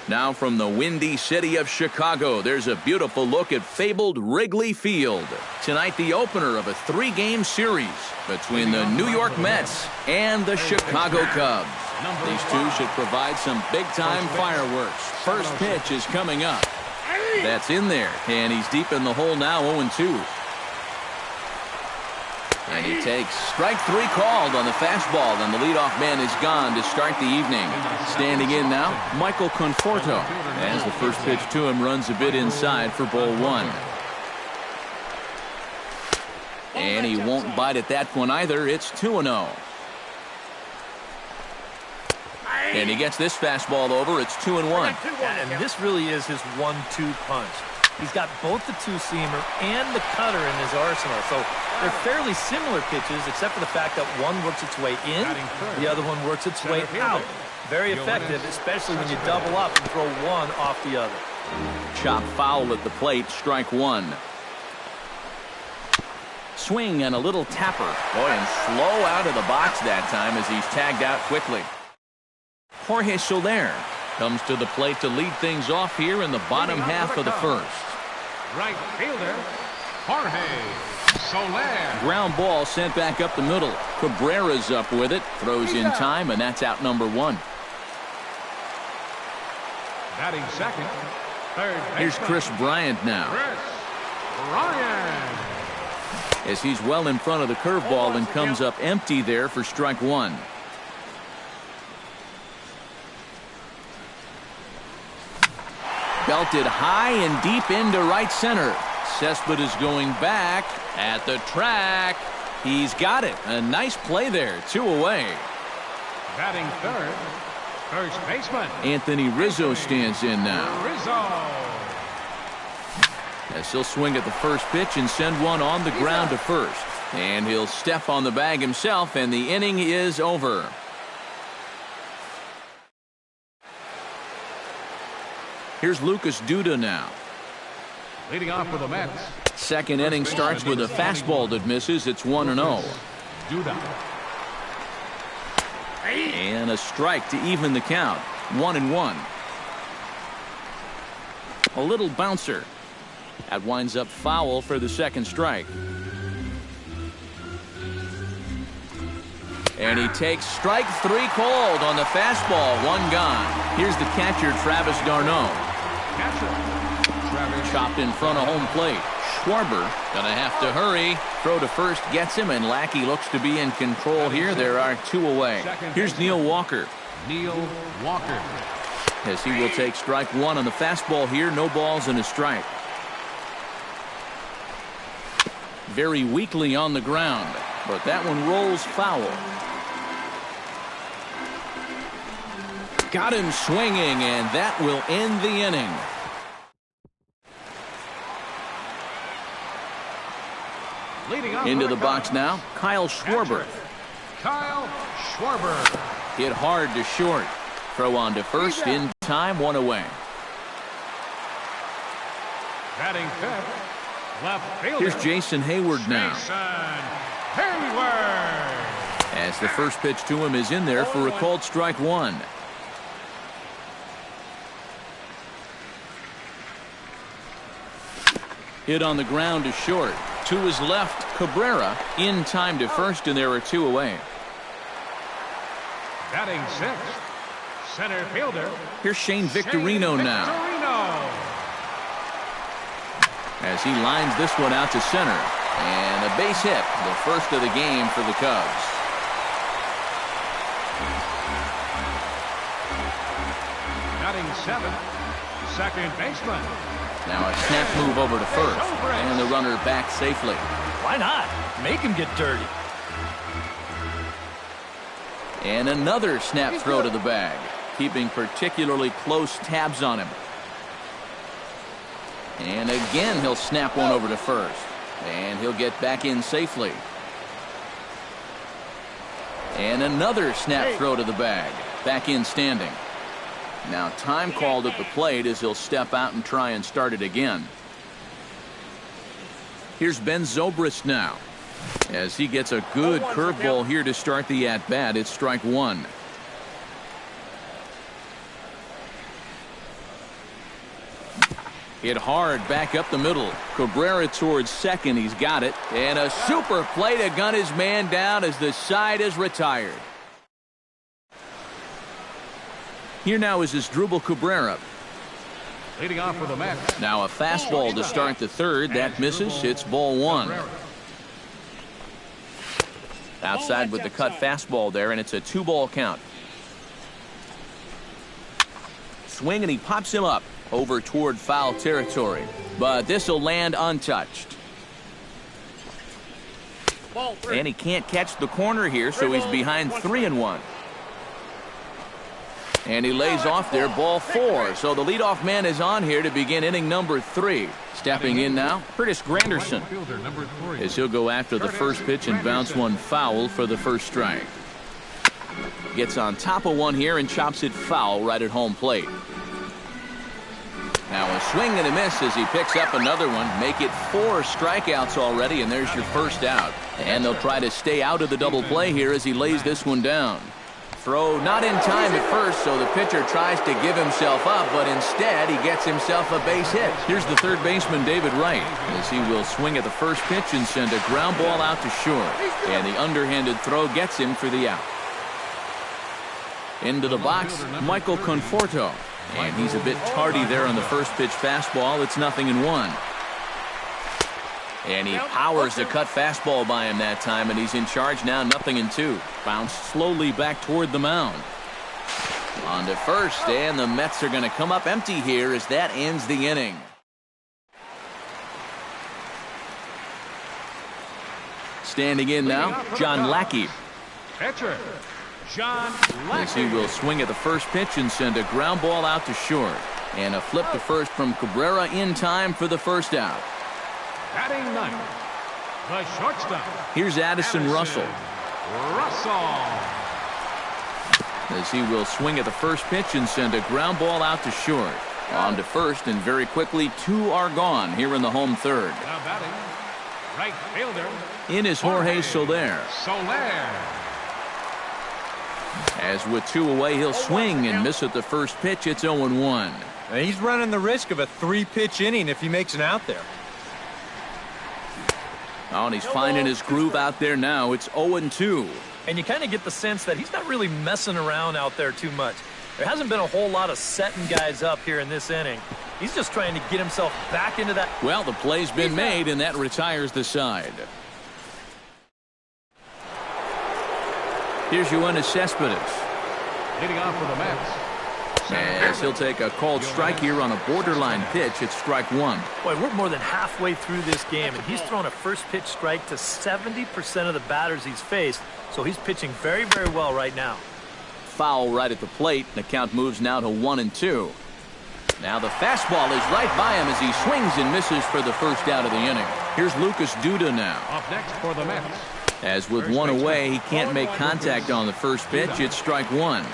Now from the windy city of Chicago, there's a beautiful look at fabled Wrigley Field. Tonight, the opener of a 3-game series between the New York Mets and the Chicago Cubs. These two should provide some big-time fireworks. First pitch is coming up. That's in there, and he's deep in the hole now, 0-2. And he takes strike 3 called on the fastball, and the leadoff man is gone to start the evening. Standing in now, Michael Conforto, as the first pitch to him runs a bit inside for ball 1. And he won't bite at that one either. It's 2-0. And he gets this fastball over. It's 2-1. And this really is his 1-2 punch. He's got both the two-seamer and the cutter in his arsenal. So they're fairly similar pitches, except for the fact that one works its way in, the other one works its way out. Very effective, especially when you double up and throw one off the other. Chop foul at the plate, strike 1. Swing and a little tapper. Boy, and slow out of the box that time as he's tagged out quickly. Jorge Soler comes to the plate to lead things off here in the bottom half of the first. Right fielder, Jorge Soler. Ground ball sent back up the middle. Cabrera's up with it. Throws in time, and that's out number 1. Batting second, third. Here's Chris Bryant now. Chris Bryant. As he's well in front of the curveball and comes up empty there for strike 1. Belted high and deep into right center. Cespedes going back at the track. He's got it. A nice play there. 2 away. Batting third, first baseman Anthony Rizzo stands in now. Rizzo. As he'll swing at the first pitch and send one on the ground to first. And he'll step on the bag himself, and the inning is over. Here's Lucas Duda now. Leading off for the Mets. Second inning starts with a fastball that misses. It's 1-0. Duda. And a strike to even the count. 1-1. A little bouncer. That winds up foul for the second strike. And he takes strike 3 called on the fastball. 1 gone. Here's the catcher, Travis d'Arnaud. Chopped in front of home plate. Schwarber gonna have to hurry. Throw to first gets him, and Lackey looks to be in control here. There are 2 away. Here's Neil Walker. Neil Walker. As he will take strike 1 on the fastball here. No balls and a strike. Very weakly on the ground, but that one rolls foul. Got him swinging, and that will end the inning. Into the box now, Kyle Schwarber. Kyle Schwarber. Hit hard to short. Throw on to first in time, 1 away. Batting fifth, left fielder. Here's Jason Hayward now. Jason Hayward. As the first pitch to him is in there for a called strike 1. Hit on the ground to short. To his left, Cabrera in time to first, and there are 2 away. Batting sixth, center fielder. Here's Shane Victorino now. As he lines this one out to center. And a base hit, the first of the game for the Cubs. Batting seventh, second baseman. Now a snap move over to first, and the runner back safely. Why not? Make him get dirty. And another snap throw to the bag, keeping particularly close tabs on him. And again, he'll snap one over to first, and he'll get back in safely. And another snap throw to the bag, back in standing. Now time called at the plate as he'll step out and try and start it again. Here's Ben Zobrist now. As he gets a good curveball here to start the at-bat. It's strike 1. Hit hard back up the middle. Cabrera towards second. He's got it. And a super play to gun his man down as the side is retired. Here now is Asdrubal Cabrera. Leading off for the Mets. Now a fastball to start the third. That misses. It's ball one. Outside with the cut fastball there, and it's a 2-ball count. Swing, and he pops him up over toward foul territory. But this will land untouched. And he can't catch the corner here, so he's behind 3-1. And he lays off there, ball 4. So the leadoff man is on here to begin inning number 3. Stepping in now, Curtis Granderson, as he'll go after the first pitch and bounce one foul for the first strike. Gets on top of one here and chops it foul right at home plate. Now a swing and a miss as he picks up another one. Make it 4 strikeouts already, and there's your first out. And they'll try to stay out of the double play here as he lays this one down. Throw not in time at first, so the pitcher tries to give himself up, but instead he gets himself a base hit. Here's the third baseman, David Wright, as he will swing at the first pitch and send a ground ball out to short. And the underhanded throw gets him for the out. Into the box, Michael Conforto. And he's a bit tardy there on the first pitch fastball. It's 0-1. And he powers the cut fastball by him that time, and he's in charge now, 0-2. Bounced slowly back toward the mound. On to first, and the Mets are going to come up empty here as that ends the inning. Standing in now, John Lackey. Pitcher, John Lackey. As he will swing at the first pitch and send a ground ball out to short. And a flip to first from Cabrera in time for the first out. Batting ninth, the shortstop. Here's Addison Russell. As he will swing at the first pitch and send a ground ball out to short. On to first, and very quickly 2 are gone here in the home third. Now batting, right fielder. In is Jorge Soler. Soler. As with 2 away, he'll swing and miss at the first pitch. It's 0-1. He's running the risk of a 3-pitch inning if he makes an out there. Oh, and he's finding his groove out there now. It's 0-2. And you kind of get the sense that he's not really messing around out there too much. There hasn't been a whole lot of setting guys up here in this inning. He's just trying to get himself back into that. Well, the play's been made, and that retires the side. Here's Yoenis Cespedes. Leading off for the Mets. As he'll take a called strike here on a borderline pitch. It's strike 1. Boy, we're more than halfway through this game, and he's thrown a first pitch strike to 70% of the batters he's faced, so he's pitching very, very well right now. Foul right at the plate. The count moves now to 1-2. Now the fastball is right by him as he swings and misses for the first out of the inning. Here's Lucas Duda now. Up next for the Mets. As with 1 away, he can't make contact on the first pitch. It's strike 1.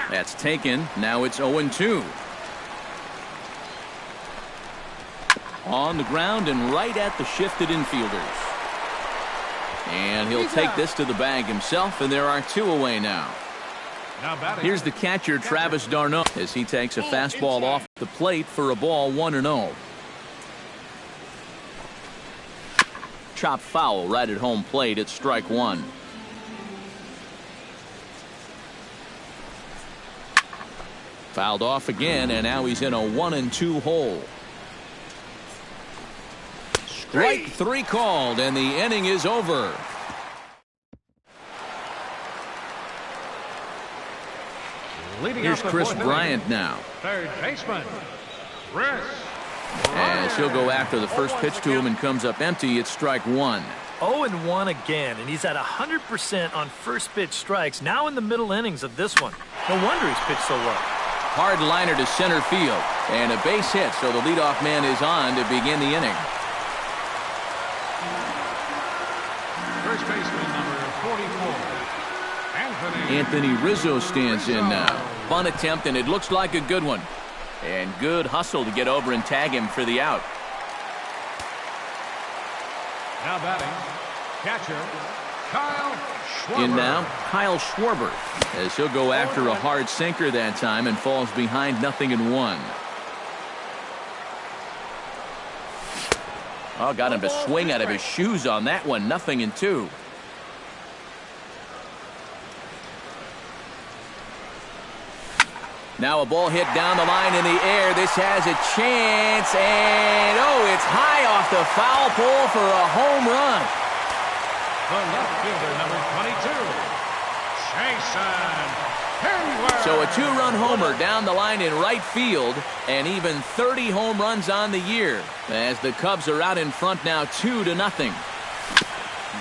That's taken. Now it's 0-2. On the ground and right at the shifted infielders. And he'll take this to the bag himself, and there are 2 away now. Here's the catcher, Travis d'Arnaud, as he takes a fastball off the plate for a ball, 1-0. Chop foul right at home plate. It's strike 1. Fouled off again, and now he's in a 1-2 hole. Strike 3 called, and the inning is over. Here's Chris Bryant now. Third baseman, Chris. As he'll go after the first pitch to him and comes up empty. It's strike 1. 0-1 again, and he's at 100% on first pitch strikes, now in the middle innings of this one. No wonder he's pitched so well. Hard liner to center field, and a base hit, so the leadoff man is on to begin the inning. First baseman, number 44, Anthony Rizzo stands in now. Bunt attempt, and it looks like a good one. And good hustle to get over and tag him for the out. Now batting, catcher, Kyle Schwarber. In now, Kyle Schwarber, as he'll go after a hard sinker that time and falls behind 0-1. Oh, got him to swing out of his shoes on that one. 0-2. Now a ball hit down the line in the air. This has a chance, and oh, it's high off the foul pole for a home run. The left fielder, number 22, Jason Heyward. So a two-run homer down the line in right field, and even 30 home runs on the year, as the Cubs are out in front now 2-0.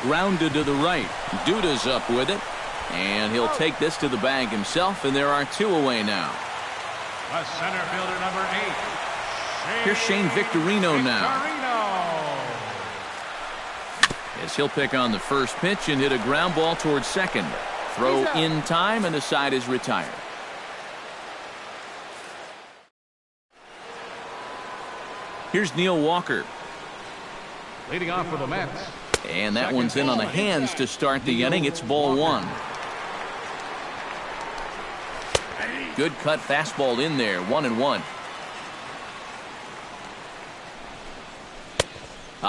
Grounded to the right. Duda's up with it, and he'll take this to the bag himself, and there are 2 away now. The center fielder, number 8. Here's Shane Victorino now, as he'll pick on the first pitch and hit a ground ball towards second. Throw in time, and the side is retired. Here's Neil Walker. Leading off for the Mets. And that one's in on the hands to start the inning. It's ball 1. Good cut fastball in there. 1-1.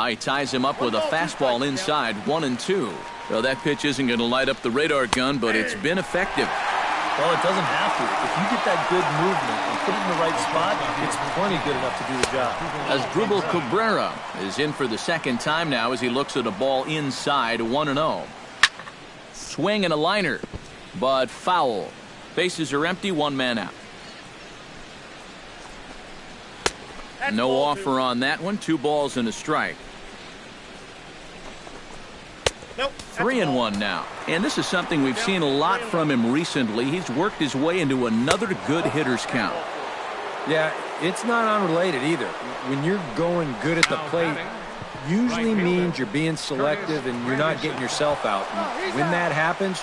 He ties him up with a fastball inside. 1-2. Well, that pitch isn't going to light up the radar gun, but it's been effective. Well, it doesn't have to. If you get that good movement and put it in the right spot, it's plenty good enough to do the job. Asdrubal Cabrera is in for the second time now as he looks at a ball inside. 1-0. Swing and a liner, but foul. Bases are empty, 1 man out. No offer on that one. 2 balls and a strike. 3-1 now. And this is something we've seen a lot from him recently. He's worked his way into another good hitter's count. Yeah, it's not unrelated either. When you're going good at the plate, usually means you're being selective and you're not getting yourself out. And when that happens,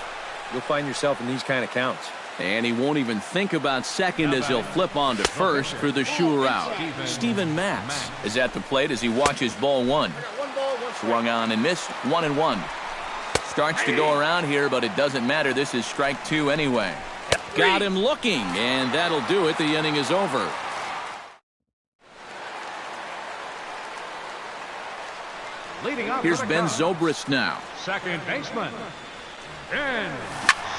you'll find yourself in these kind of counts. And he won't even think about second as he'll flip on to first for the sure out. Steven Matz is at the plate as he watches ball 1. Swung on and missed. 1-1. Starts to go around here, but it doesn't matter. This is strike 2 anyway. Got him looking, and that'll do it. The inning is over. Here's Ben Zobrist now. Second baseman, Ben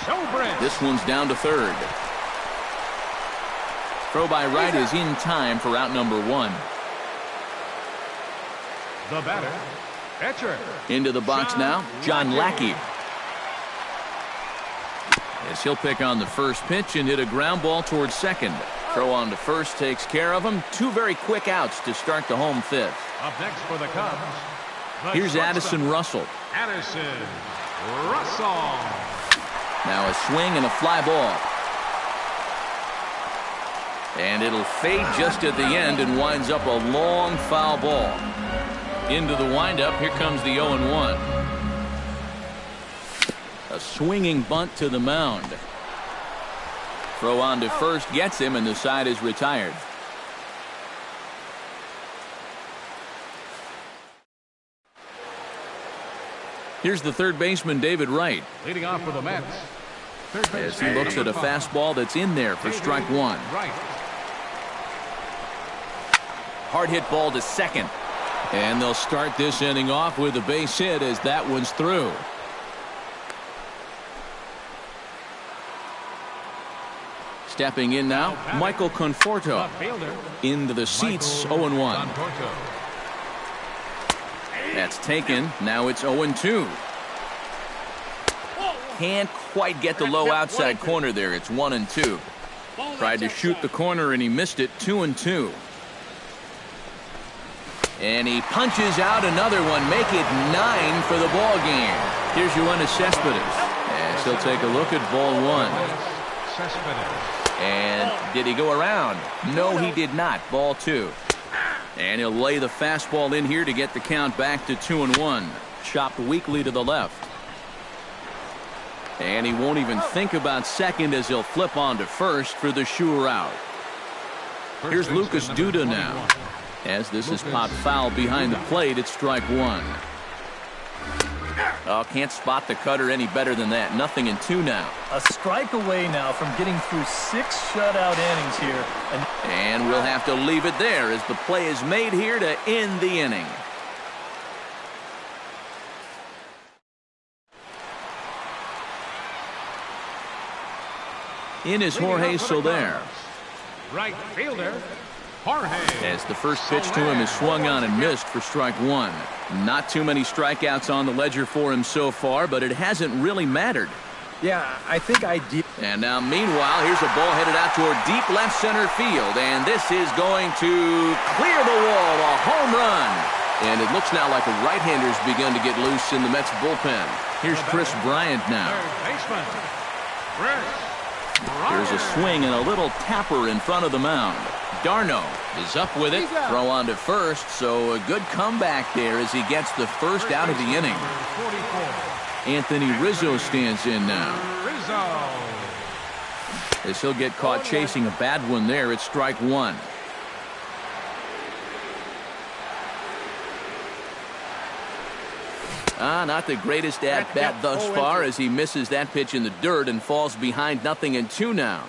Zobrist. This one's down to third. Throw by right is in time for out number 1. The batter, pitcher. Into the box now, John Lackey. As he'll pick on the first pitch and hit a ground ball towards second. Throw on to first takes care of him. 2 very quick outs to start the home 5th. Up next for the Cubs. Here's Addison Russell. Addison Russell. Now a swing and a fly ball. And it'll fade just at the end and winds up a long foul ball. Into the windup, here comes the 0-1. A swinging bunt to the mound. Throw on to first gets him, and the side is retired. Here's the third baseman, David Wright. Leading off for the Mets. As he looks at a fastball that's in there for strike 1. Hard hit ball to second. And they'll start this inning off with a base hit as that one's through. Stepping in now, Michael Conforto. Into the seats, 0-1. That's taken. Now it's 0-2. Can't quite get the low outside corner there. It's 1-2. Tried to shoot the corner and he missed it. 2-2. And he punches out another one. Make it 9 for the ball game. Here's Yoenis Cespedes. As he'll take a look at ball 1. And did he go around? No, he did not. Ball 2. And he'll lay the fastball in here to get the count back to 2-1. Chopped weakly to the left. And he won't even think about second as he'll flip on to first for the sure out. Here's Lucas Duda now. As this is popped foul behind the plate, it's strike 1. Oh, can't spot the cutter any better than that. 0-2 now. A strike away now from getting through 6 shutout innings here. And we'll have to leave it there as the play is made here to end the inning. In is Jorge Soler. Right fielder, Jorge. As the first pitch to him is swung on and missed for strike one. Not too many strikeouts on the ledger for him so far, but it hasn't really mattered. Yeah, I think I did. And now, meanwhile, here's a ball headed out toward deep left center field, and this is going to clear the wall, a home run. And it looks now like a right-hander's begun to get loose in the Mets bullpen. Here's Chris Bryant now. Third baseman, Chris. Here's a swing and a little tapper in front of the mound. d'Arnaud is up with it. Throw on to first, so a good comeback there as he gets the first out of the inning. 44. Anthony Rizzo stands in now. Rizzo. As he'll get caught chasing a bad one there, it's strike one. Not the greatest at-bat thus far as he misses that pitch in the dirt and falls behind 0-2 now.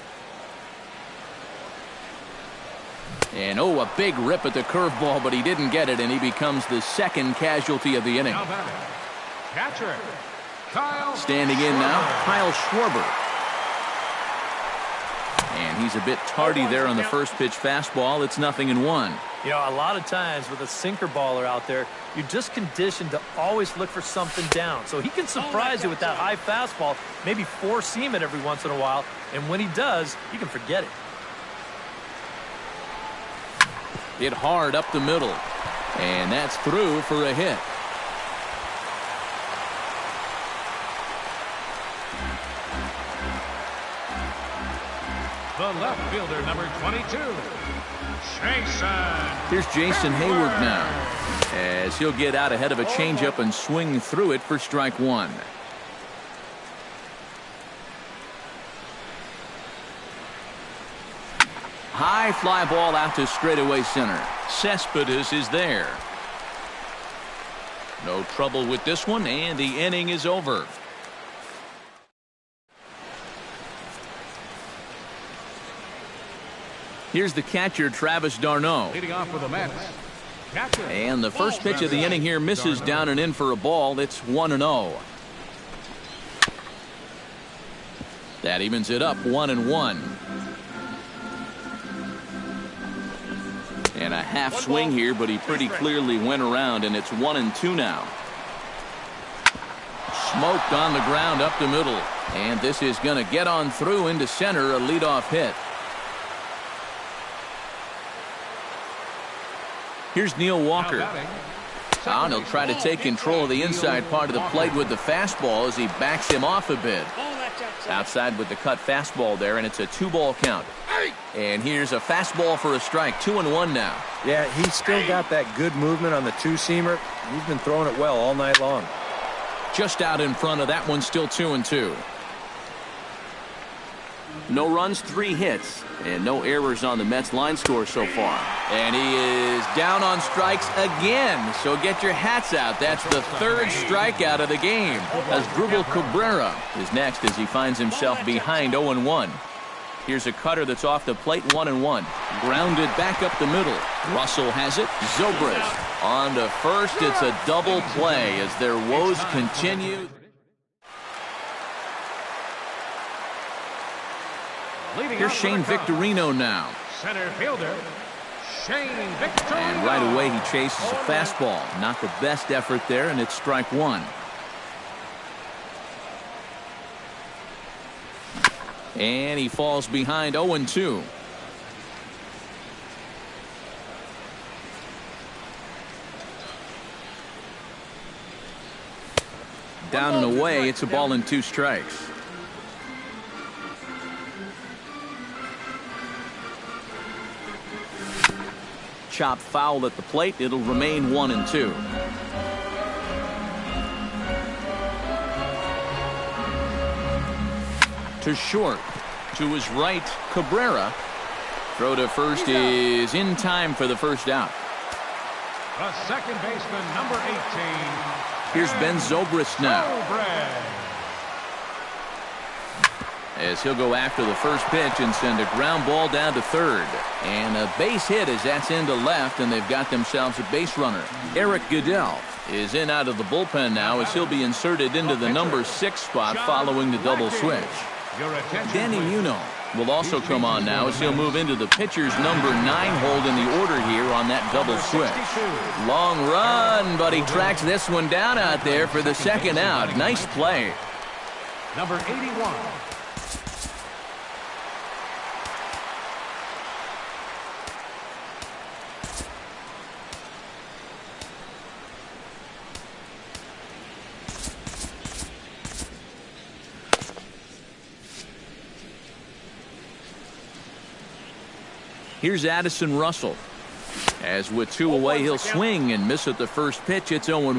And a big rip at the curveball, but he didn't get it, and he becomes the second casualty of the inning. Catcher, Kyle. Standing in now, Kyle Schwarber. And he's a bit tardy there on the first pitch fastball. It's 0-1. You know, a lot of times with a sinker baller out there, you're just conditioned to always look for something down. So he can surprise you with that high fastball, maybe four-seam it every once in a while, and when he does, you can forget it. Hit hard up the middle, and that's through for a hit. The left fielder, number 22, Jason. Here's Jason Hayward now, as he'll get out ahead of a changeup and swing through it for strike one. High fly ball out to straightaway center. Cespedes is there. No trouble with this one, and the inning is over. Here's the catcher, Travis d'Arnaud. Leading off for the Mets. Catcher. And the first pitch of the inning here misses down and in for a ball. It's 1-0. That evens it up 1-1. And a half swing here, but he pretty clearly went around, and it's 1-2 now. Smoked on the ground up the middle. And this is going to get on through into center, a leadoff hit. Here's Neil Walker. And he'll try to take control of the inside part of the plate with the fastball as he backs him off a bit. Outside with the cut fastball there, and it's a 2-ball count. And here's a fastball for a strike. 2-1 now. Yeah, he's still got that good movement on the two-seamer. He's been throwing it well all night long. Just out in front of that one, still 2-2. No runs, 3 hits, and no errors on the Mets line score so far. And he is down on strikes again, so get your hats out. That's the 3rd strikeout of the game. Asdrubal Cabrera is next as he finds himself behind 0-1. Here's a cutter that's off the plate, 1-1. Grounded back up the middle. Russell has it. Zobrist on to first. It's a double play as their woes continue. Here's Shane Victorino now. Center fielder, Shane Victorino. And right away he chases a fastball. Not the best effort there, and it's strike one. And he falls behind 0-2. Down and away, it's a ball and 2 strikes. Chopped foul at the plate. It'll remain 1-2. To short. To his right, Cabrera. Throw to first is in time for the first out. The second baseman, number 18, Here's Ben Zobrist now, as he'll go after the first pitch and send a ground ball down to third. And a base hit as that's into left, and they've got themselves a base runner. Eric Goodell is in out of the bullpen now as he'll be inserted into the number 6 spot following the double switch. Danny Muno will also come on now as he'll move into the pitcher's number 9 hold in the order here on that double switch. Long run, but he tracks this one down out there for the second out. Nice play. Number 81. Here's Addison Russell. As with 2 away, he'll swing and miss at the first pitch. It's 0-1.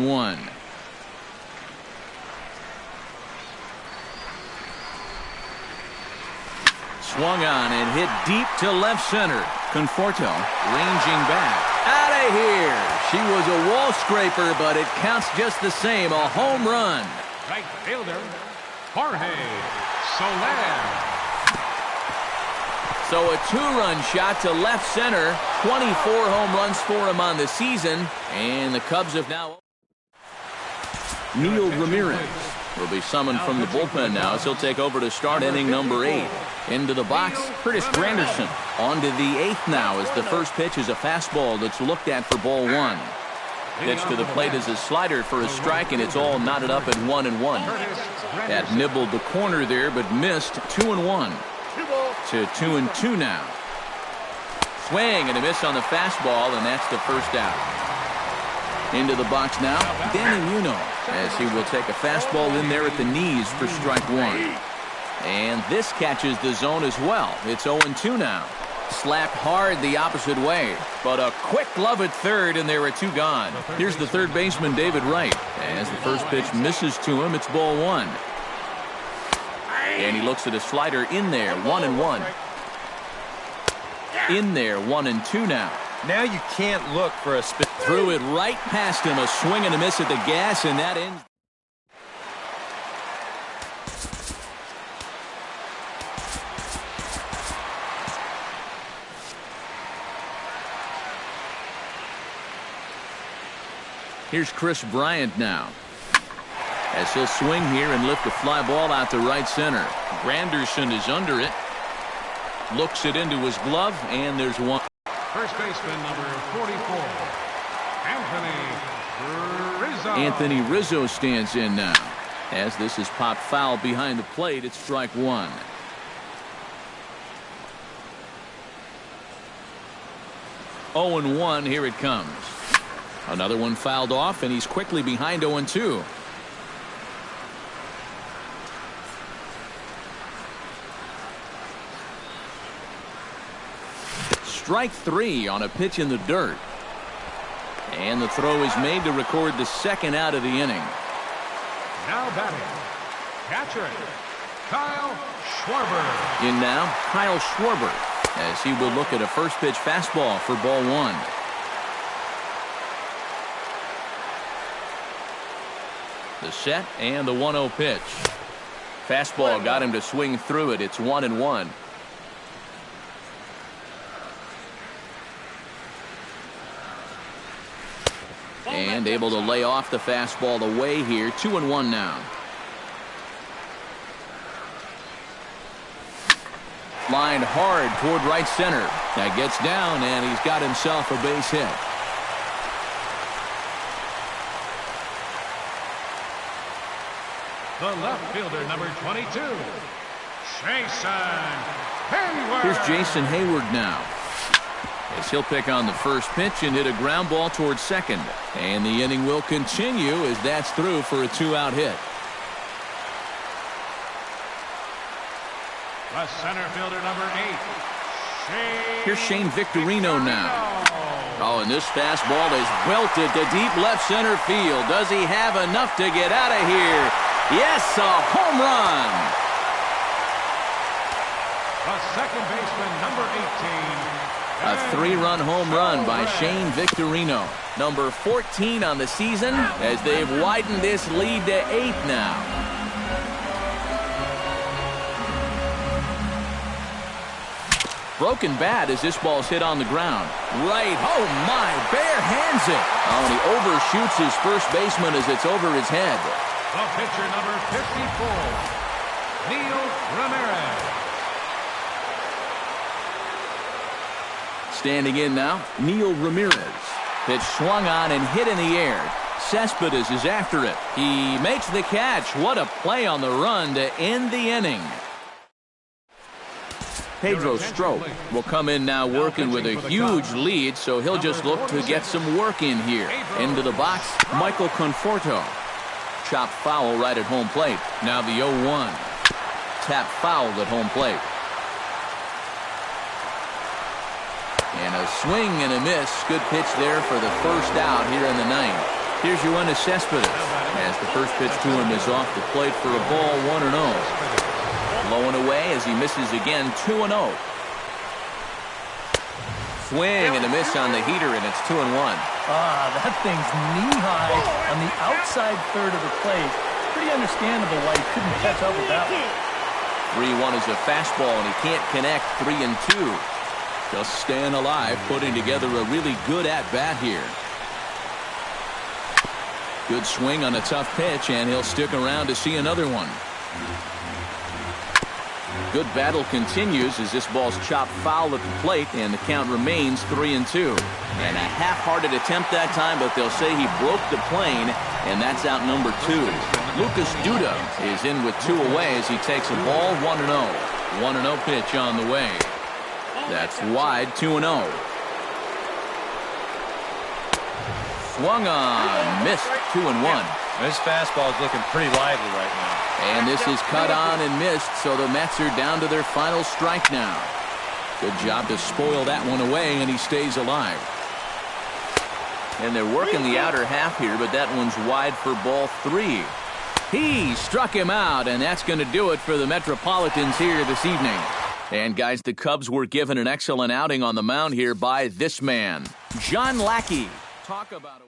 Swung on and hit deep to left center. Conforto ranging back. Out of here. She was a wall scraper, but it counts just the same. A home run. Right fielder, Jorge Soler. So a 2-run shot to left center. 24 home runs for him on the season. And the Cubs have now... Neil Ramirez will be summoned from the bullpen now as he'll take over to start inning number 8. Into the box, Curtis Granderson. On to the 8th now as the first pitch is a fastball that's looked at for ball 1. Pitch to the plate is a slider for a strike, and it's all knotted up at 1-1. That nibbled the corner there, but missed. 2-1. To 2-2 now. Swing and a miss on the fastball, and that's the first out. Into the box now, Danny Muno, as he will take a fastball in there at the knees for strike 1. And this catches the zone as well. It's 0-2 now. Slapped hard the opposite way, but a quick glove at third, and there are 2 gone. Here's the third baseman, David Wright. As the first pitch misses to him, it's ball 1. And he looks at a slider in there, 1-1. In there, 1-2 now. Now you can't look for a spin. Threw it right past him, a swing and a miss at the gas, and that ends. Here's Chris Bryant now, as he'll swing here and lift a fly ball out to right center. Granderson is under it. Looks it into his glove, and there's one. First baseman number 44, Anthony Rizzo. Anthony Rizzo stands in now. As this is popped foul behind the plate, it's strike 1. Oh and 1, here it comes. Another one fouled off, and he's quickly behind 0-2. Strike 3 on a pitch in the dirt. And the throw is made to record the second out of the inning. Now batting, catcher, Kyle Schwarber. In now, Kyle Schwarber, as he will look at a first pitch fastball for ball 1. The set and the 1-0 pitch. Fastball got him to swing through it. It's 1-1. And able to lay off the fastball away here. 2-1 now. Lined hard toward right center. That gets down, and he's got himself a base hit. The left fielder, number 22, Jason Hayward. Here's Jason Hayward now, as he'll pick on the first pitch and hit a ground ball towards second. And the inning will continue as that's through for a 2-out hit. The center fielder, number 8, Here's Shane Victorino now. Oh, and this fastball is welted to deep left center field. Does he have enough to get out of here? Yes, a home run. The second baseman, number 18, A 3-run home run by Shane Victorino. Number 14 on the season as they've widened this lead to 8 now. Broken bat as this ball's hit on the ground. Right, oh my, bare hands it. Oh, and he overshoots his first baseman as it's over his head. The pitcher, number 54, Neil Ramirez. Standing in now, Neil Ramirez. Pitch swung on and hit in the air. Cespedes is after it. He makes the catch. What a play on the run to end the inning. Pedro Strop will come in now working with a huge lead, so he'll just look to get some work in here. Into the box, Michael Conforto. Chopped foul right at home plate. Now the 0-1. Tap foul at home plate. And a swing and a miss. Good pitch there for the first out here in the ninth. Here's Yoenis Cespedes as the first pitch to him is off the plate for a ball 1-0. Low and away as he misses again, 2-0. Swing and a miss on the heater, and it's 2-1. That thing's knee-high on the outside third of the plate. Pretty understandable why he couldn't catch up with that one. 3-1 is a fastball, and he can't connect. 3-2. Just staying alive, putting together a really good at-bat here. Good swing on a tough pitch, and he'll stick around to see another one. Good battle continues as this ball's chopped foul at the plate, and the count remains 3-2. And a half-hearted attempt that time, but they'll say he broke the plane, and that's out number 2. Lucas Duda is in with 2 away as he takes a ball 1-0. 1-0 pitch on the way. That's wide, 2-0. Swung on, missed, 2-1. This fastball is looking pretty lively right now. And this is cut on and missed, so the Mets are down to their final strike now. Good job to spoil that one away, and he stays alive. And they're working the outer half here, but that one's wide for ball 3. He struck him out, and that's going to do it for the Metropolitans here this evening. And guys, the Cubs were given an excellent outing on the mound here by this man, John Lackey. Talk about a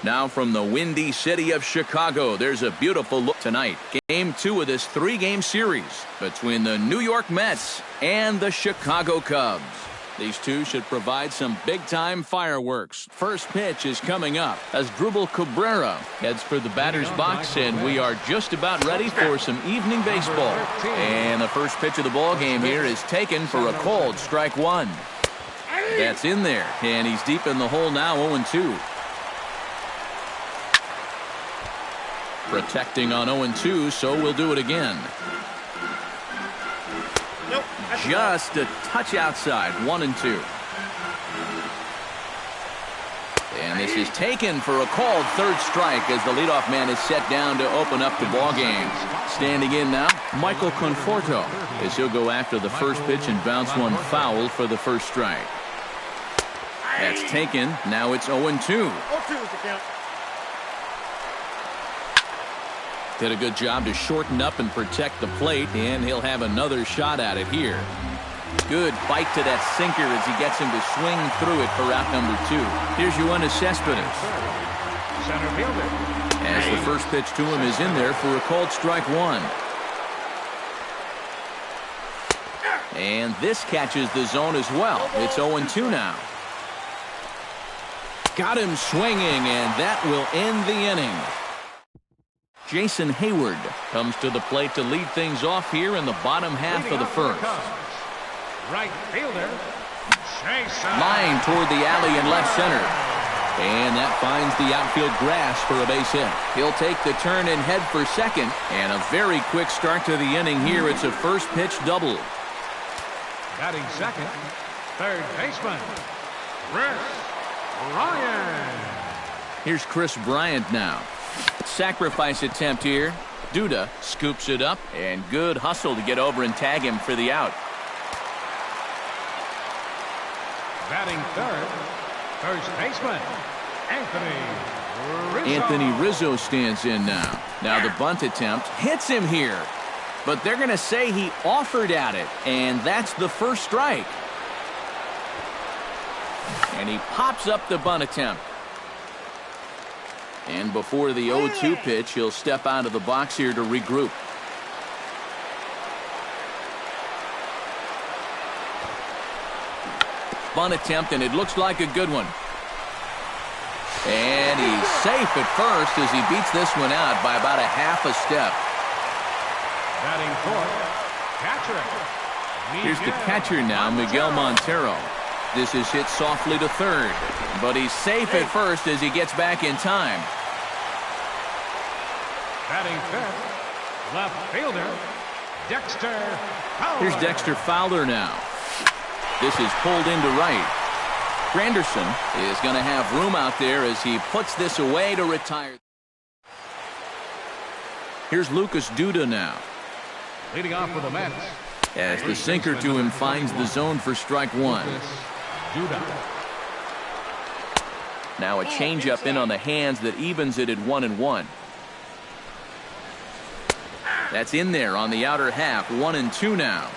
Now from the windy city of Chicago, there's a beautiful look tonight. Game 2 of this 3-game series between the New York Mets and the Chicago Cubs. These two should provide some big-time fireworks. First pitch is coming up as Asdrubal Cabrera heads for the batter's box, and we are just about ready for some evening baseball. And the first pitch of the ball game here is taken for a called strike one. That's in there, and he's deep in the hole now, 0-2. Protecting on 0-2, so we'll do it again. Just a touch outside, 1-2. And this is taken for a called third strike as the leadoff man is set down to open up the ball game. Standing in now, Michael Conforto, as he'll go after the first pitch and bounce one foul for the first strike. That's taken. Now it's 0-2. Did a good job to shorten up and protect the plate, and he'll have another shot at it here. Good bite to that sinker as he gets him to swing through it for out number 2. Here's Yoenis Cespedes. Center fielder. As the first pitch to him is in there for a called strike one. And this catches the zone as well. It's 0-2 now. Got him swinging, and that will end the inning. Jason Hayward comes to the plate to lead things off here in the bottom half of the first. Right fielder. Line toward the alley in left center. And that finds the outfield grass for a base hit. He'll take the turn and head for second. And a very quick start to the inning here. It's a first pitch double. Batting second, third baseman, Kris Bryant. Here's Kris Bryant now. Sacrifice attempt here. Duda scoops it up, and good hustle to get over and tag him for the out. Batting third, first baseman, Anthony Rizzo. Anthony Rizzo stands in now. Now the bunt attempt hits him here, but they're going to say he offered at it, and that's the first strike. And he pops up the bunt attempt. And before the 0-2 pitch, he'll step out of the box here to regroup. Bunt attempt, and it looks like a good one. And he's safe at first as he beats this one out by about a half a step. Batting fourth, catcher. Here's the catcher now, Miguel Montero. This is hit softly to third, but he's safe at first as he gets back in time. Batting fifth, left fielder, Dexter Fowler. Here's Dexter Fowler now. This is pulled into right. Granderson is going to have room out there as he puts this away to retire. Here's Lucas Duda now. Leading off for the Mets. As the sinker to him finds the zone for strike one. Now a changeup in on the hands that evens it at 1-1. That's in there on the outer half, 1-2 now.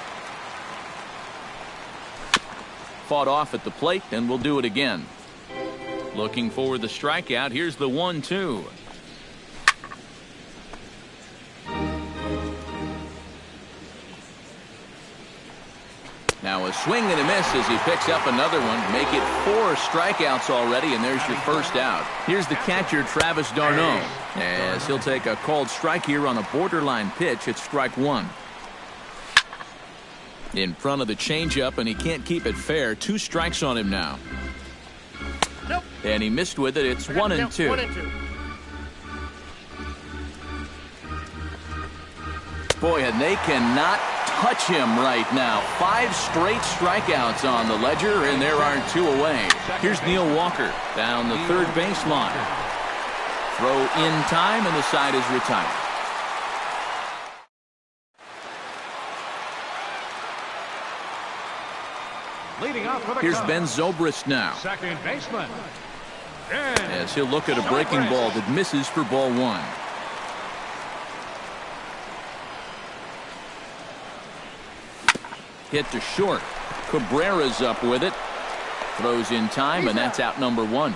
Fought off at the plate, and we'll do it again. Looking for the strikeout. Here's the 1-2. Now a swing and a miss as he picks up another one. Make it 4 strikeouts already, and there's your first out. Here's the catcher, Travis d'Arnaud, as he'll take a called strike here on a borderline pitch at strike one. In front of the changeup, and he can't keep it fair. 2 strikes on him now. Nope. And he missed with it. It's 1-2. 1-2. Boy, and they cannot touch him right now. 5 straight strikeouts on the ledger, and there aren't 2 away. Here's Neil Walker down the third baseline. Throw in time, and the side is retired. Leading off for the Here's Cubs. Ben Zobrist now, Second baseman, as he'll look at a breaking ball that misses for ball one. Hit to short. Cabrera's up with it. Throws in time, and that's out number 1.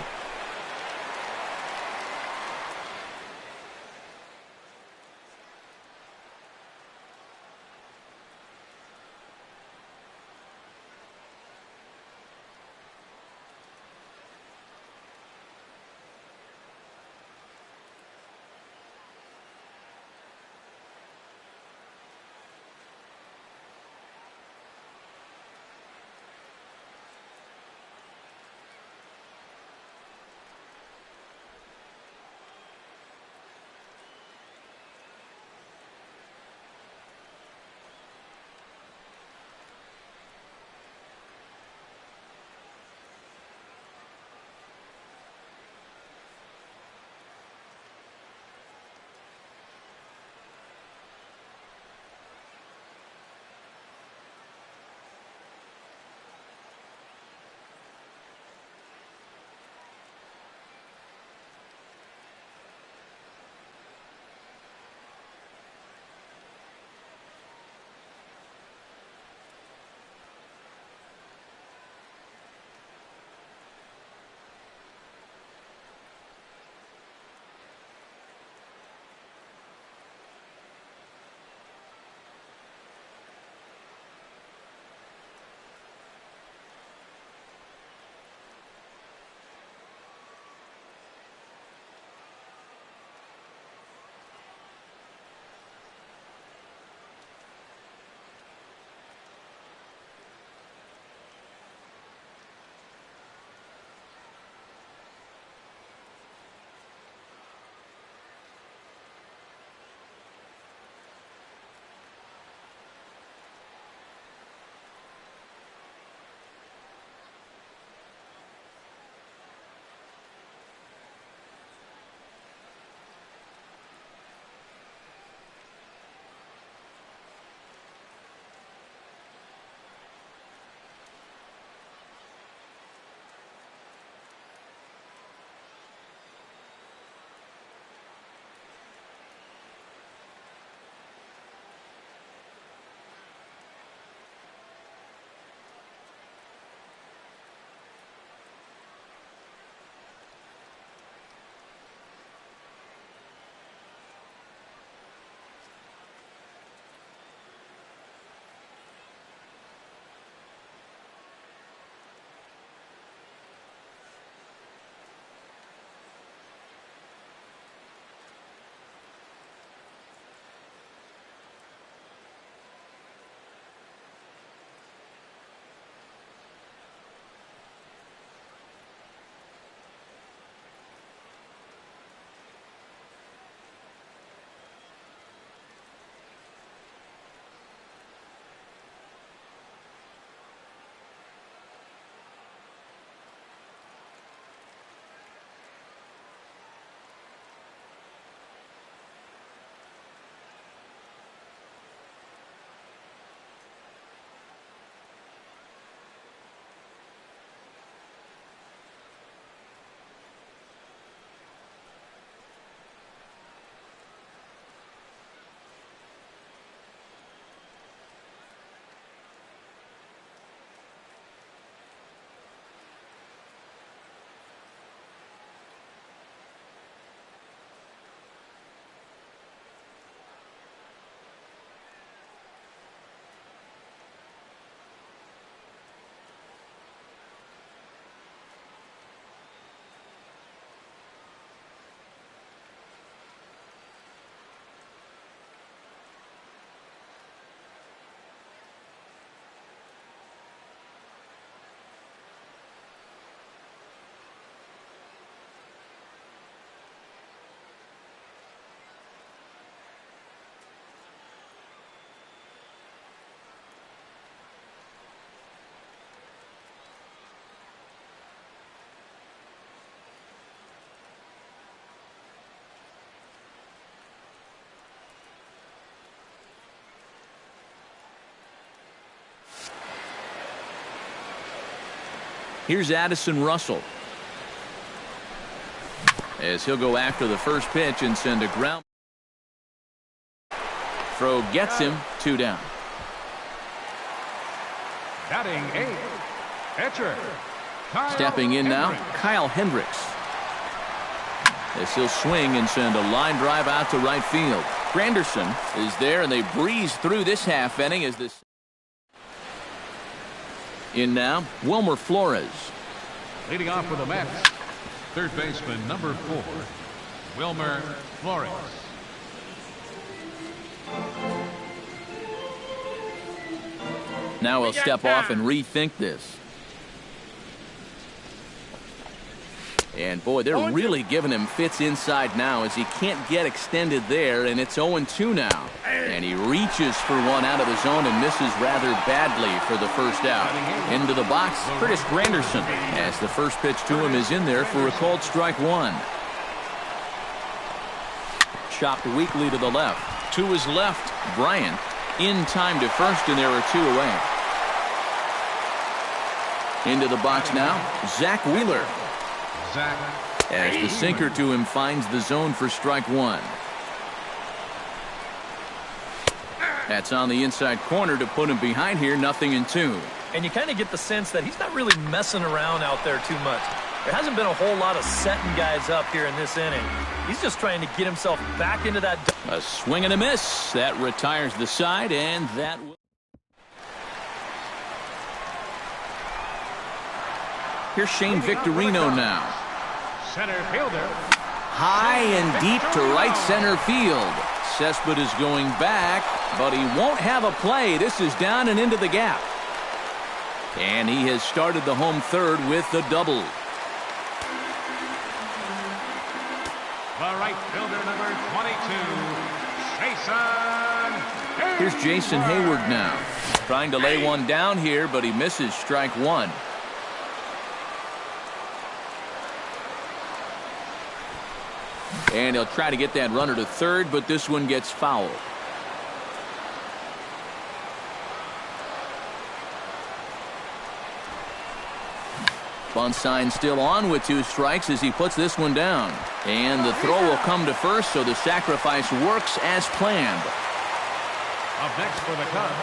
Here's Addison Russell, as he'll go after the first pitch and send a ground. Throw gets him, 2 down. Batting 8th, pitcher. Stepping in now, Kyle Hendricks, as he'll swing and send a line drive out to right field. Granderson is there, and they breeze through this half inning as this. In now, Wilmer Flores. Leading off for the Mets, third baseman, number 4, Wilmer Flores. Now he'll step off and rethink this. And boy, they're really giving him fits inside now as he can't get extended there, and it's 0-2 now. And he reaches for one out of the zone and misses rather badly for the first out. Into the box, Curtis Granderson, as the first pitch to him is in there for a called strike 1. Chopped weakly to the left. To his left, Bryant in time to first, and there are 2 away. Into the box now, Zach Wheeler, as the sinker to him finds the zone for strike 1. That's on the inside corner to put him behind here, 0-2. And you kind of get the sense that he's not really messing around out there too much. There hasn't been a whole lot of setting guys up here in this inning. He's just trying to get himself back into that. A swing and a miss. That retires the side, and that will. Here's Shane Victorino now. Center fielder. High and deep to right center field. Cespedes is going back, but he won't have a play. This is down and into the gap. And he has started the home third with the double. The right fielder, number 22, Jason. Here's Jason Hayward now. Trying to lay one down here, but he misses strike 1. And he'll try to get that runner to third, but this one gets fouled. Bunt sign still on with 2 strikes as he puts this one down. And the throw will come to first, so the sacrifice works as planned. Up next for the Cubs,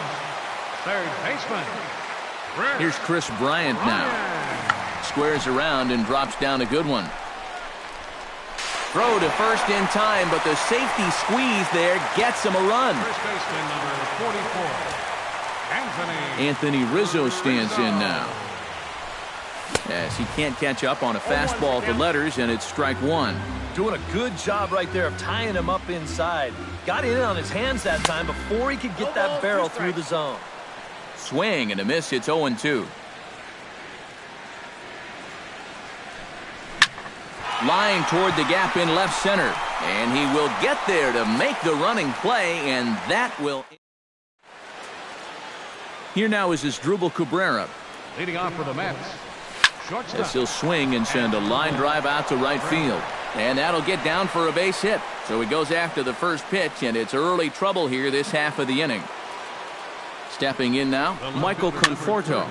third baseman. Here's Chris Bryant now. Squares around and drops down a good one. Throw to first in time, but the safety squeeze there gets him a run. First baseman, number 44, Anthony Rizzo stands in now, as he can't catch up on a fastball to letters, and it's strike 1. Doing a good job right there of tying him up inside. Got in on his hands that time before he could get that barrel through the zone. Swing and a miss. It's 0-2. Line toward the gap in left center, and he will get there to make the running play, and that will. Here now is Asdrubal Cabrera. leading off for the Mets. Shortstop. As he'll swing and send a line drive out to right field, and that'll get down for a base hit. So he goes after the first pitch, and it's early trouble here this half of the inning. Stepping in now, Michael Conforto.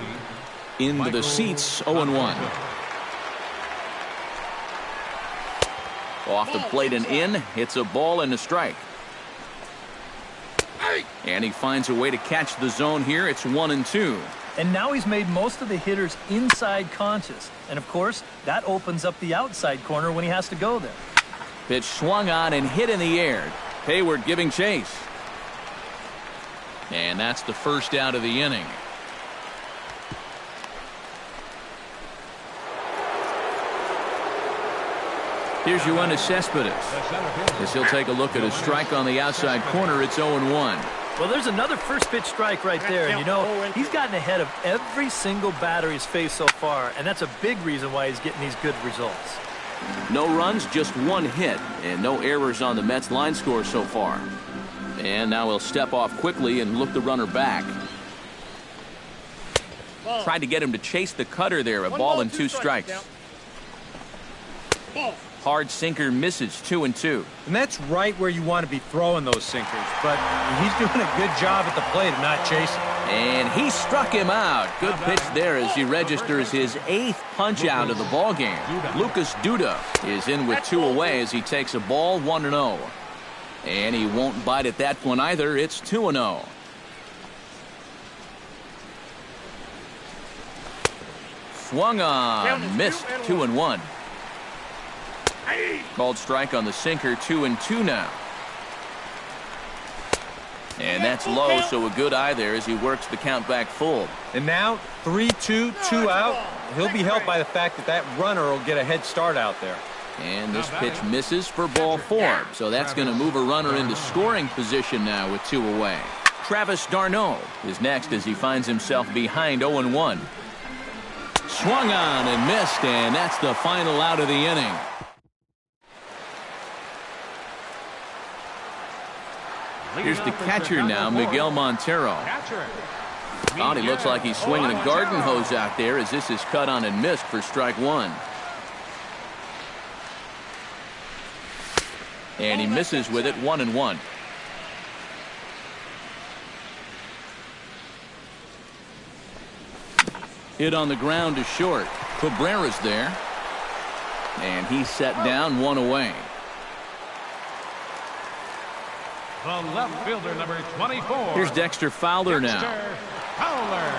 Into the seats, 0-1. Off the plate and in, hits a ball and a strike. And he finds a way to catch the zone here. It's 1-2. And now he's made most of the hitters inside conscious. And of course, that opens up the outside corner when he has to go there. Pitch swung on and hit in the air. Hayward giving chase. And that's the first out of the inning. Here's Yoenis Cespedes, as he'll take a look at a strike on the outside corner. It's 0-1. Well, there's another first pitch strike right there. And, you know, he's gotten ahead of every single batter he's faced so far, and that's a big reason why he's getting these good results. No runs, just one hit, and no errors on the Mets line score so far. And now he'll step off quickly and look the runner back. Tried to get him to chase the cutter there. A ball and two strikes. Hard sinker misses, 2-2. And that's right where you want to be throwing those sinkers. But he's doing a good job at the plate of not chasing. And he struck him out. Good pitch there as he registers his 8th punch out of the ball game. Lucas Duda is in with 2 away as he takes a ball, 1-0. And he won't bite at that one either. It's 2-0. Swung on, missed, 2-1. Called strike on the sinker, 2-2 now. And that's low, so a good eye there as he works the count back full. And now 3-2, 2 out. He'll be helped by the fact that that runner will get a head start out there. And this pitch misses for ball 4. So that's going to move a runner into scoring position now with 2 away. Travis d'Arnaud is next as he finds himself behind 0-1. Swung on and missed, and that's the final out of the inning. Here's the catcher now, Miguel Montero. Oh, he looks like he's swinging a garden hose out there as this is cut on and missed for strike 1. And he misses with it, 1-1. Hit on the ground to short. Cabrera's there. And he's set down, 1 away. The left fielder, number 24. Here's Dexter Fowler now. Fowler.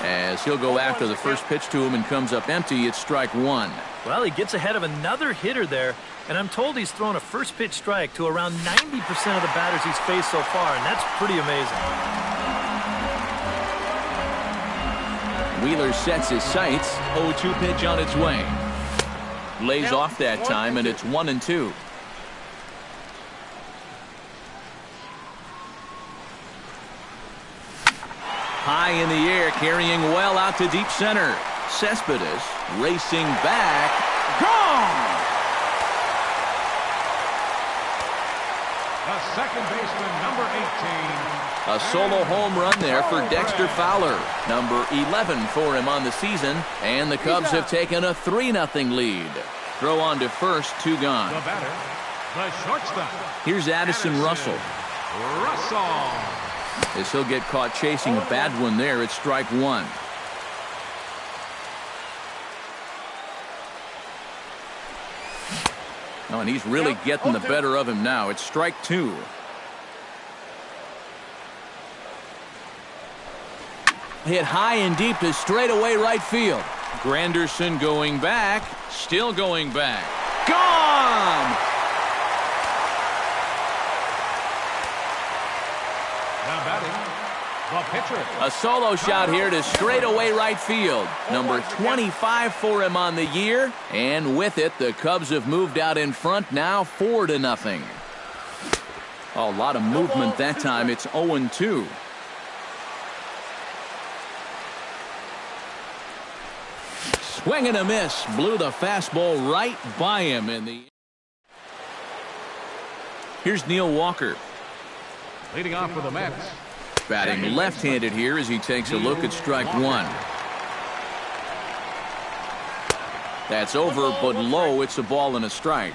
As he'll go after the first pitch to him and comes up empty, it's strike 1. Well, he gets ahead of another hitter there, and I'm told he's thrown a first pitch strike to around 90% of the batters he's faced so far, and that's pretty amazing. Wheeler sets his sights. 0-2 pitch on its way. Lays off that time, and it's 1-2. High in the air, carrying well out to deep center. Cespedes racing back. Gone! The second baseman, number 18. A solo home run there for Dexter Fowler. Number 11 for him on the season. And the Cubs have taken a 3-0 lead. Throw on to first, 2 gone. The batter, the shortstop. Here's Addison Russell. Russell. As he'll get caught chasing a bad one there, it's strike 1. Oh, and he's really getting the better of him now. It's strike 2. Hit high and deep to straightaway right field. Granderson going back, still going back. Gone! Now batting, the pitcher. A solo shot here to straightaway right field. Number 25 for him on the year. And with it, the Cubs have moved out in front now 4-0. A lot of movement that time. It's 0-2. Swing and a miss. Blew the fastball right by him in the. Here's Neil Walker. Leading off for the Mets. Batting left-handed here as he takes a look at strike 1. That's over, but low. It's a ball and a strike.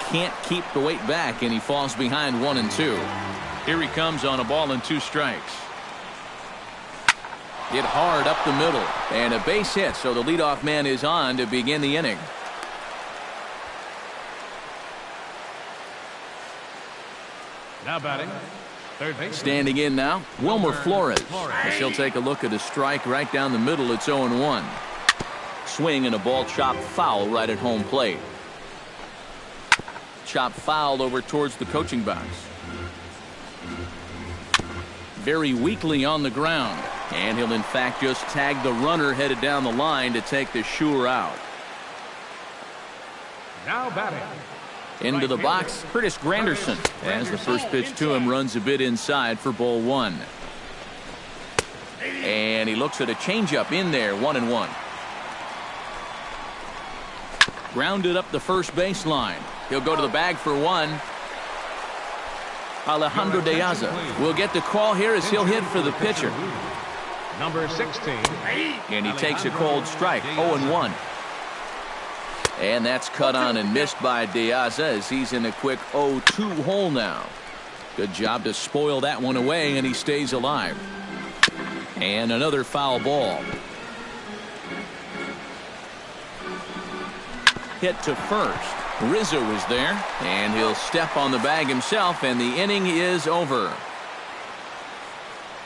Can't keep the weight back, and he falls behind 1-2. Here he comes on a ball and 2 strikes. Hit hard up the middle, and a base hit, so the leadoff man is on to begin the inning. Now batting, third base. Standing in now, Wilmer Flores. As he'll take a look at a strike right down the middle. It's 0-1. Swing and a ball chopped foul right at home plate. Chopped foul over towards the coaching box. Very weakly on the ground. And he'll in fact just tag the runner headed down the line to take the sure out. Now batting. Into the box, Curtis Granderson, as the first pitch to him runs a bit inside for ball 1. And he looks at a changeup in there, 1-1. Grounded up the first baseline. He'll go to the bag for 1. Alejandro De Aza will get the call here as he'll hit for the pitcher. number 16. And he takes a cold strike, 0-1. And that's cut on and missed by De Aza as he's in a quick 0-2 hole now. Good job to spoil that one away, and he stays alive. And another foul ball. Hit to first. Rizzo is there, and he'll step on the bag himself, and the inning is over.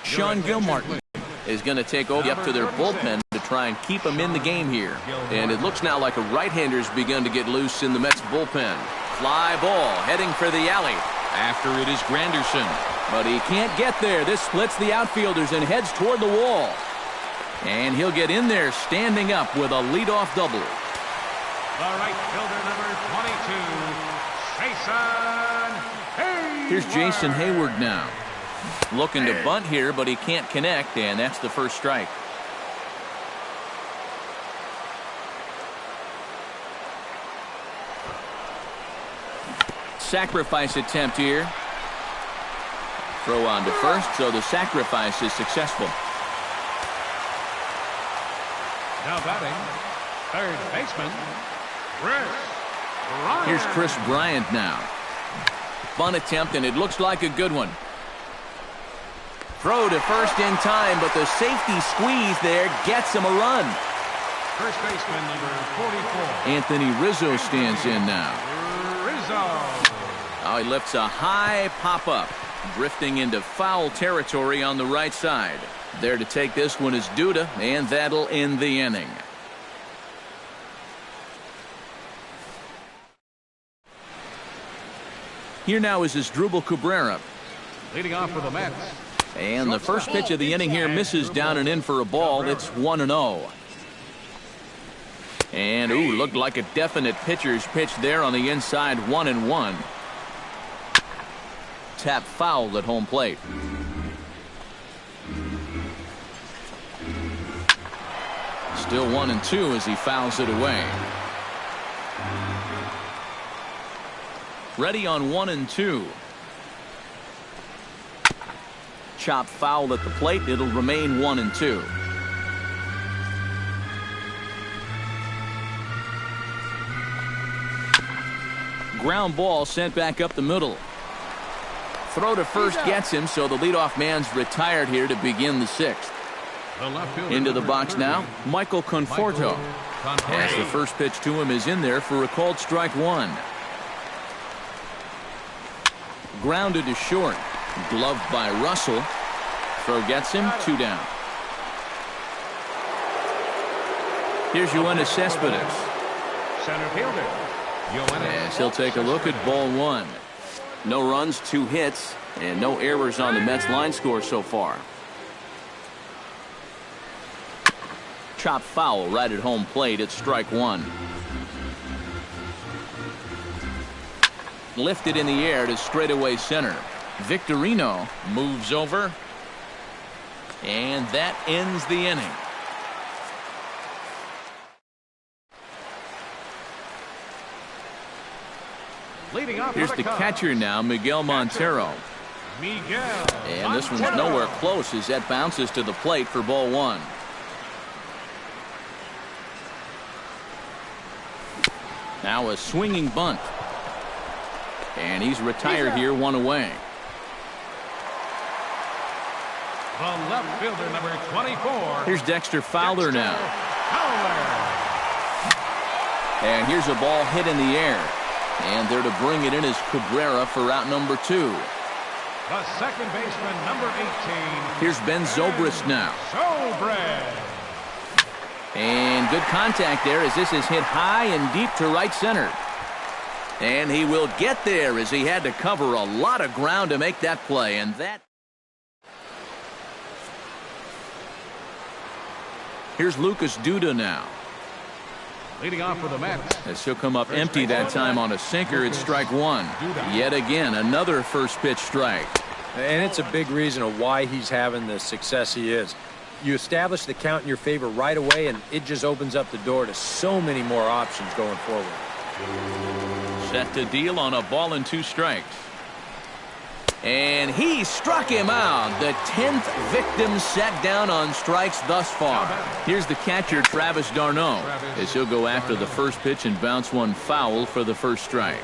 Sean Gilmartin is going to take over up to their bullpen to try and keep him in the game here. And it looks now like a right-hander's begun to get loose in the Mets bullpen. Fly ball heading for the alley. After it is Granderson. But he can't get there. This splits the outfielders and heads toward the wall. And he'll get in there standing up with a leadoff double. The right fielder, number 22, Jason Hayward. Here's Jason Hayward now. Looking to bunt here, but he can't connect, and that's the first strike. Sacrifice attempt here. Throw on to first, so the sacrifice is successful. Now batting, third baseman, Chris Bryant. Here's Chris Bryant now. Bunt attempt, and it looks like a good one. Throw to first in time, but the safety squeeze there gets him a run. First baseman, number 44. Anthony Rizzo stands in now. Rizzo. Oh, he lifts a high pop-up, drifting into foul territory on the right side. There to take this one is Duda, and that'll end the inning. Here now is Asdrubal Cabrera. Leading off for the Mets. And the first pitch of the inning here misses down and in for a ball. It's 1-0. And, ooh, looked like a definite pitcher's pitch there on the inside, 1-1. Tap foul at home plate. Still 1-2 as he fouls it away. Ready on 1-2. Chop foul at the plate. It'll remain 1-2. Ground ball sent back up the middle. Throw to first gets him, so the leadoff man's retired here to begin the sixth. Into the box now, Michael Conforto. As the first pitch to him is in there for a called strike one. Grounded to short. Gloved by Russell. Throw gets him, 2 down. Here's Yoenis Cespedes. Center fielder. As he'll take a look at ball one. No runs, 2 hits, and no errors on the Mets line score so far. Chop foul right at home plate. It's strike one. Lifted in the air to straightaway center. Victorino moves over. And that ends the inning. Here's the catcher now, Miguel Montero. And this one's nowhere close as that bounces to the plate for ball one. Now a swinging bunt. And he's retired here, 1 away. The left fielder, number 24. Here's Dexter Fowler now. And here's a ball hit in the air. And there to bring it in is Cabrera for out number 2. The second baseman, number 18. Here's Ben Zobrist now. Zobrist. And good contact there as this is hit high and deep to right center. And he will get there as he had to cover a lot of ground to make that play. And that. Here's Lucas Duda now. Leading off for the Mets. As he'll come up empty that time on a sinker, it's strike one. Yet again, another first pitch strike. And it's a big reason of why he's having the success he is. You establish the count in your favor right away, and it just opens up the door to so many more options going forward. Set to deal on a ball and 2 strikes. And he struck him out. The 10th victim set down on strikes thus far. Here's the catcher, Travis d'Arnaud, as he'll go after the first pitch and bounce one foul for the first strike.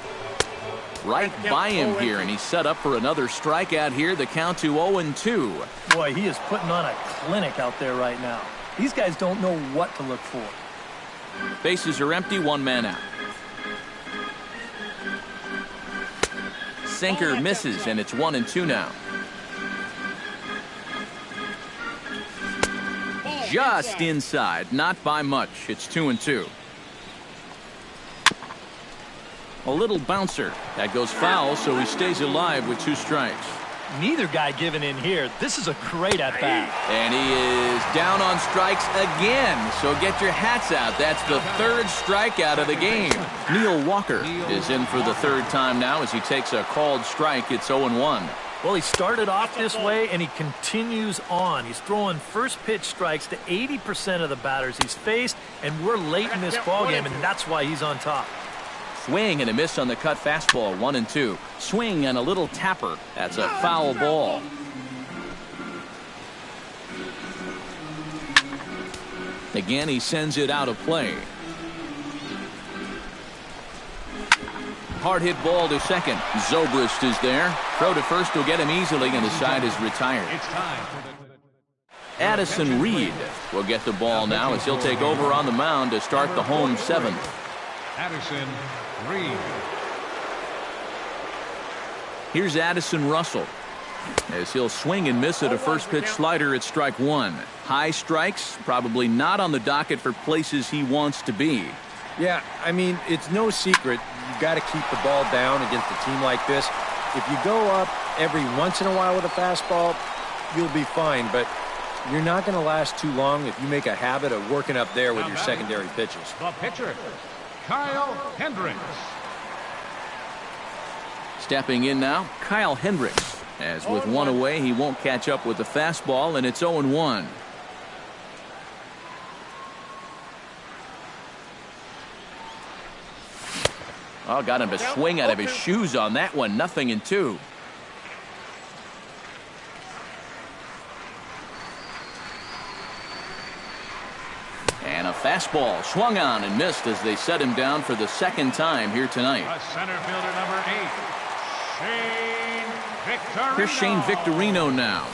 Right by him here, and he's set up for another strikeout here. The count to 0-2. Boy, he is putting on a clinic out there right now. These guys don't know what to look for. Bases are empty, one man out. Sinker misses, and it's 1-2 now. Just inside, not by much. It's 2-2. A little bouncer. That goes foul, so he stays alive with 2 strikes. Neither guy giving in here. This is a great at-bat. And he is down on strikes again. So get your hats out. That's the 3rd strikeout of the game. Neil Walker is in for the 3rd time now as he takes a called strike. It's 0-1. Well, he started off this way, and he continues on. He's throwing first pitch strikes to 80% of the batters he's faced, and we're late in this ballgame, and that's why he's on top. Swing and a miss on the cut fastball, 1-2. Swing and a little tapper. That's a foul ball. Again, he sends it out of play. Hard hit ball to second. Zobrist is there. Throw to first will get him easily, and the side is retired. Addison Reed will get the ball now as he'll take over on the mound to start the home 7th. Addison Reed. Here's Addison Russell as he'll swing and miss at a first pitch slider at strike 1. High strikes, probably not on the docket for places he wants to be. Yeah, I mean, it's no secret. You've got to keep the ball down against a team like this. If you go up every once in a while with a fastball, you'll be fine. But you're not going to last too long if you make a habit of working up there with your secondary pitches. The pitcher, Kyle Hendricks. Stepping in now, Kyle Hendricks. As with one away, he won't catch up with the fastball, and it's 0-1. Oh, got him to swing out of his shoes on that one. 0-2. And a fastball swung on and missed as they set him down for the 2nd time here tonight. The center fielder, number 8, Shane Victorino. Here's Shane Victorino now.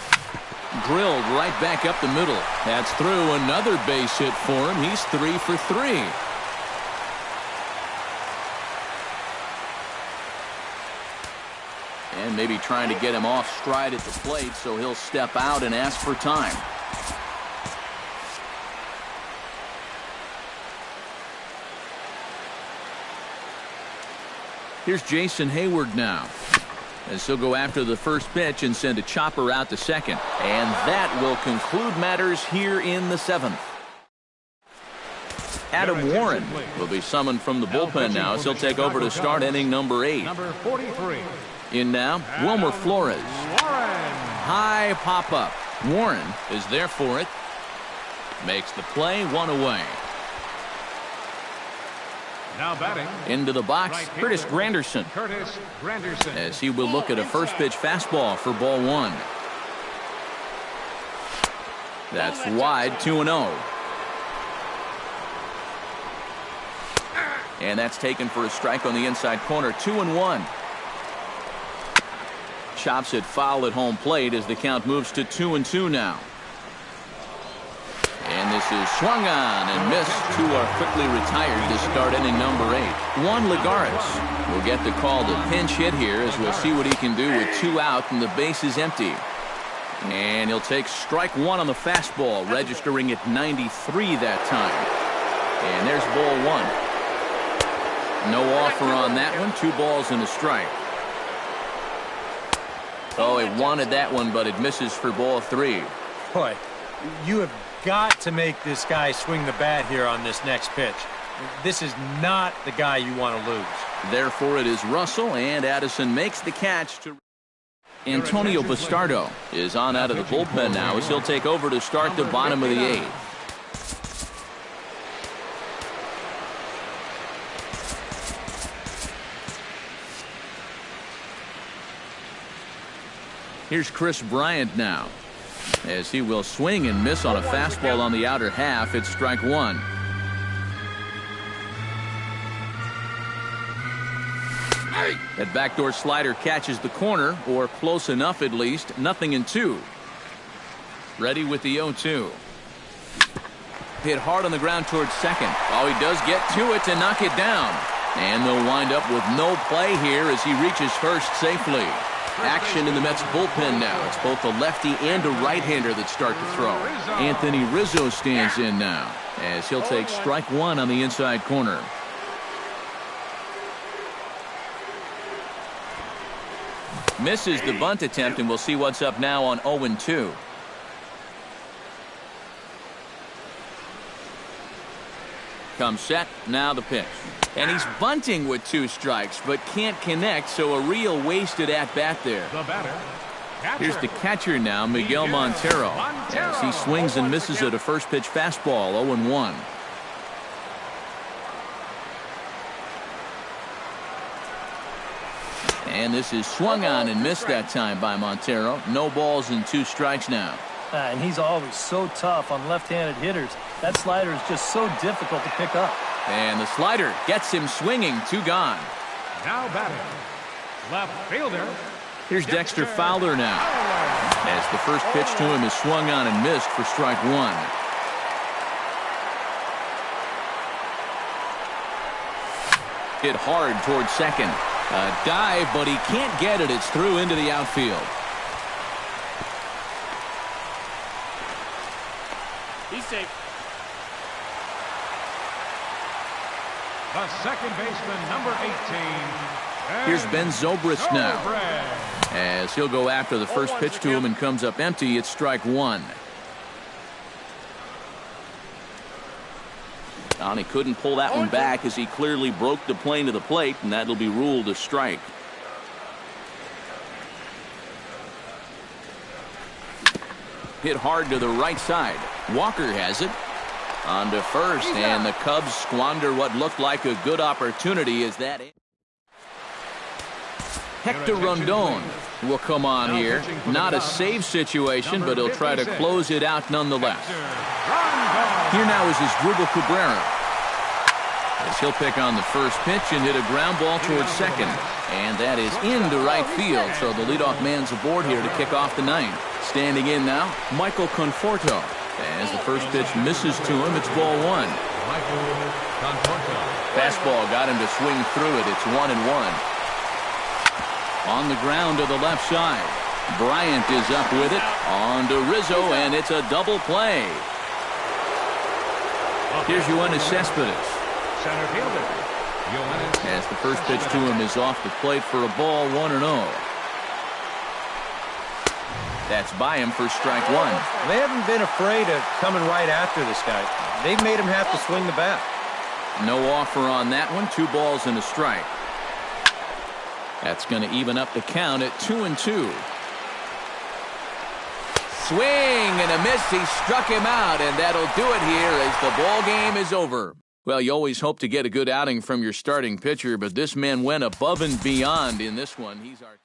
Drilled right back up the middle. That's through. Another base hit for him. He's 3 for 3. And maybe trying to get him off stride at the plate, so he'll step out and ask for time. Here's Jason Hayward now, as he'll go after the first pitch and send a chopper out to second. And that will conclude matters here in the 7th. Adam Warren will be summoned from the bullpen now, as he'll take over to start inning number 8. Number 43. In now, Wilmer Flores. Warren. High pop-up. Warren is there for it. Makes the play, 1 away. Now batting. Into the box, Curtis Granderson. Curtis Granderson. As he will look at a first pitch fastball for ball 1. That's wide, 2-0. And that's taken for a strike on the inside corner, 2-1. Chops it foul at home plate as the count moves to 2-2 now. And this is swung on and missed. 2 are quickly retired to start inning number 8. Juan Lagares will get the call to pinch hit here as we'll see what he can do with 2 out and the base is empty. And he'll take strike 1 on the fastball, registering at 93 that time. And there's ball 1. No offer on that one. 2 balls and a strike. Oh, he wanted that one, but it misses for ball 3. Boy, you have got to make this guy swing the bat here on this next pitch. This is not the guy you want to lose. Therefore, it is Russell, and Addison makes the catch to... Antonio Bastardo is on out of the bullpen now as he'll take over to start the bottom of the 8th. Here's Chris Bryant now, as he will swing and miss on a fastball on the outer half. It's strike one. That backdoor slider catches the corner, or close enough at least. 0-2. Ready with the 0-2. Hit hard on the ground towards second. Oh, he does get to it to knock it down. And they'll wind up with no play here as he reaches first safely. Action in the Mets bullpen now. It's both a lefty and a right-hander that start to throw. Anthony Rizzo stands in now, as he'll take strike one on the inside corner. Misses the bunt attempt, and we'll see what's up now on 0-2. Comes set, now the pitch. And he's bunting with 2 strikes, but can't connect, so a real wasted at-bat there. The batter, catcher. Here's the catcher now, Miguel Montero, as he swings and misses at a first-pitch fastball, 0-1. And this is swung on and missed that time by Montero. No balls and 2 strikes now. And he's always so tough on left-handed hitters. That slider is just so difficult to pick up. And the slider gets him swinging. 2 gone. Now batting, left fielder. Here's Dexter Fowler now, as the first pitch to him is swung on and missed for strike one. Hit hard towards second. A dive, but he can't get it. It's through into the outfield. He's safe. The second baseman, number 18. Here's Ben Zobrist now, Zobrist. as he'll go after the first pitch to him and comes up empty. It's strike one. And he couldn't pull that one back as he clearly broke the plane to the plate, and that'll be ruled a strike. Hit hard to the right side. Walker has it. On to first, and the Cubs squander what looked like a good opportunity. Is that it? Hector Rondon will come on here. Not a save situation, but he'll try to close it out nonetheless. Here now is Asdrubal Cabrera, as he'll pick on the first pitch and hit a ground ball towards second. And that is into right field, so the leadoff man's aboard here to kick off the ninth. Standing in now, Michael Conforto. As the first pitch misses to him, it's ball one. Fastball got him to swing through it. It's 1-1. On the ground to the left side. Bryant is up with it. On to Rizzo, and it's a double play. Here's Yoenis Cespedes, Center fielder, Yoenis. as the first pitch to him is off the plate for a ball, 1-0. That's by him for strike one. They haven't been afraid of coming right after this guy. They've made him have to swing the bat. No offer on that one. 2 balls and a strike. That's going to even up the count at 2-2. Swing and a miss. He struck him out, and that'll do it here as the ball game is over. Well, you always hope to get a good outing from your starting pitcher, but this man went above and beyond in this one. He's our